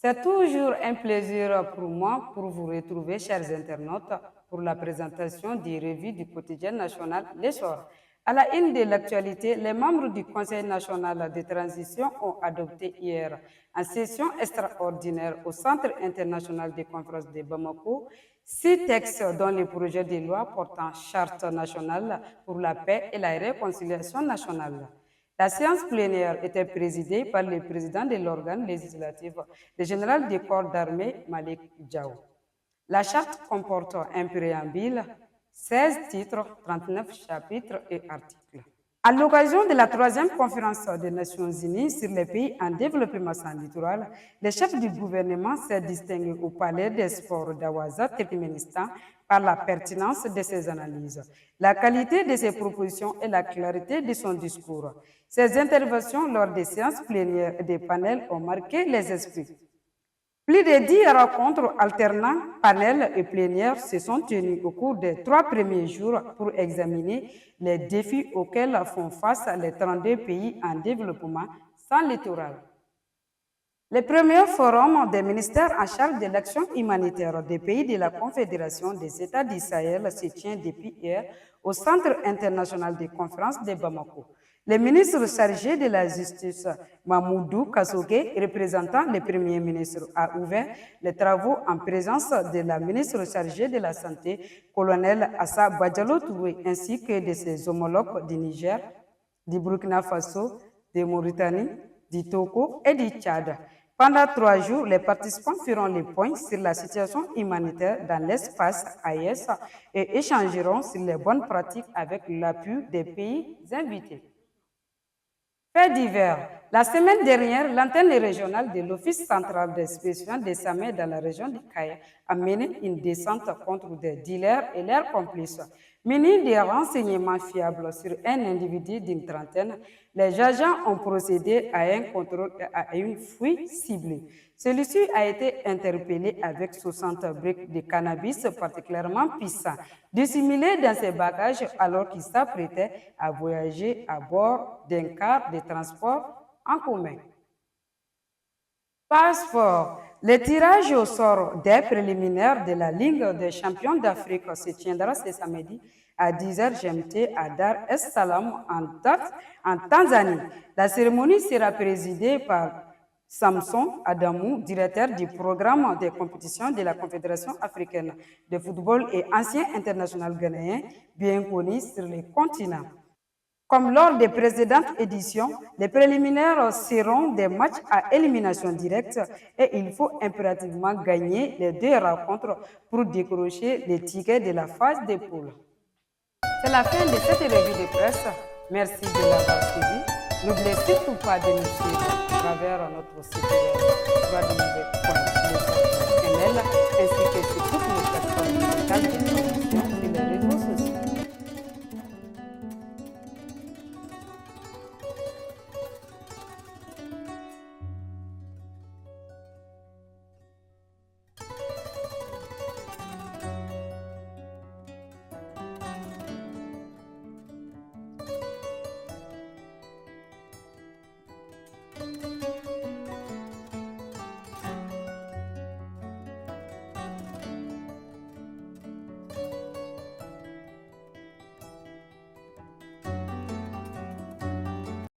C'est toujours un plaisir pour moi pour vous retrouver, chers internautes, pour la présentation des revues du quotidien national L'Essor. À la une de l'actualité, les membres du Conseil national de transition ont adopté hier, en session extraordinaire au Centre international de conférences de Bamako, 6 textes dont les projets de loi portant charte nationale pour la paix et la réconciliation nationale. La séance plénière était présidée par le président de l'organe législatif, le général des corps d'armée Malik Diaw. La charte comporte un préambule, 16 titres, 39 chapitres et articles. À l'occasion de la 3e conférence des Nations Unies sur les pays en développement sans littoral, le chef du gouvernement s'est distingué au palais des sports d'Awaza, Turkménistan, par la pertinence de ses analyses, la qualité de ses propositions et la clarité de son discours. Ses interventions lors des séances plénières et des panels ont marqué les esprits. Plus de 10 rencontres alternant panels et plénières se sont tenues au cours des 3 premiers jours pour examiner les défis auxquels font face les 32 pays en développement sans littoral. Le premier forum des ministères en charge de l'action humanitaire des pays de la Confédération des États du Sahel se tient depuis hier au Centre international de conférences de Bamako. Le ministre chargé de la Justice, Mamoudou Kassogué, représentant le Premier ministre, a ouvert les travaux en présence de la ministre chargée de la Santé, colonel Assa Badjalo Touré, ainsi que de ses homologues du Niger, du Burkina Faso, de Mauritanie, du Togo et du Tchad. Pendant 3 jours, les participants feront le point sur la situation humanitaire dans l'espace AES et échangeront sur les bonnes pratiques avec l'appui des pays invités. Fait divers. La semaine dernière, l'antenne régionale de l'Office central d'inspection des SAME dans la région du Kaya a mené une descente contre des dealers et leurs complices. Munis des renseignements fiables sur un individu d'une trentaine, les agents ont procédé à un contrôle et à une fouille ciblée. Celui-ci a été interpellé avec 60 briques de cannabis particulièrement puissants, dissimulées dans ses bagages alors qu'il s'apprêtait à voyager à bord d'un car de transport en commun. Passeport. Le tirage au sort des préliminaires de la Ligue des champions d'Afrique se tiendra ce samedi à 10h GMT à Dar es Salaam en Tanzanie. La cérémonie sera présidée par Samson Adamou, directeur du programme des compétitions de la Confédération africaine de football et ancien international ghanéen, bien connu sur le continent. Comme lors des précédentes éditions, les préliminaires seront des matchs à élimination directe et il faut impérativement gagner les 2 rencontres pour décrocher les tickets de la phase des poules. C'est la fin de cette revue de presse. Merci de l'avoir suivi. N'oubliez surtout pas de nous suivre à travers notre site www.lesornl ainsi que sur toutes les plateformes digitales.